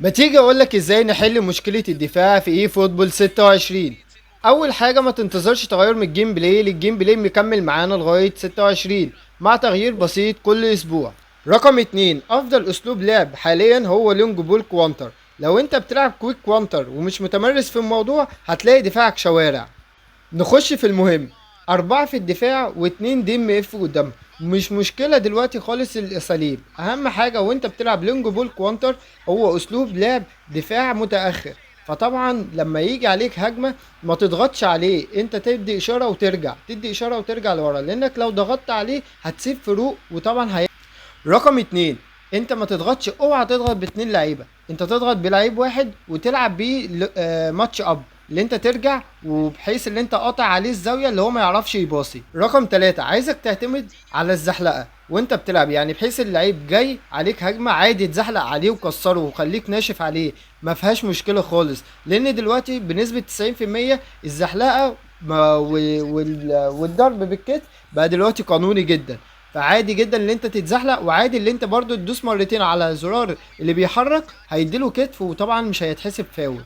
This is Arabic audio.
ما تيجي اقولك ازاي نحل مشكلة الدفاع في ايه فوتبول 26. اول حاجة ما تنتظرش تغير من الجيم بلاي للجيم بلاي مكمل معانا لغاية 26 مع تغيير بسيط كل اسبوع. رقم 2، افضل اسلوب لعب حاليا هو لونج بول كوانتر. لو انت بتلعب كويك كوانتر ومش متمرس في الموضوع هتلاقي دفاعك شوارع. نخش في المهم، أربعة في الدفاع واتنين دي ام اف قدامهم. مش مشكلة دلوقتي خالص الأساليب، أهم حاجة وأنت بتلعب لونج بول كوانتر هو أسلوب لعب دفاع متأخر. فطبعا لما يجي عليك هجمة ما تضغطش عليه، انت تدي اشارة وترجع، تدي اشارة وترجع لورا، لانك لو ضغطت عليه هتسيب فروق وطبعا رقم 2، انت ما تضغطش، اوعى تضغط باتنين لعيبه، انت تضغط بلعيب واحد وتلعب بيه ماتش اب اللي انت ترجع، وبحيث اللي انت قاطع عليه الزاويه اللي هو ما يعرفش يباصي. رقم 3، عايزك تعتمد على الزحلقه وانت بتلعب، يعني بحيث اللعيب جاي عليك هجمه عادي تزحلق عليه وكسره وخليك ناشف عليه، ما فيهاش مشكله خالص. لان دلوقتي بنسبه 90% الزحلقه والضرب بالكتف بقى دلوقتي قانوني جدا. فعادي جدا اللي انت تتزحلق، وعادي اللي انت برضو تدوس مرتين على زرار اللي بيحرك هيديله كتف، وطبعا مش هيتحسب فاول.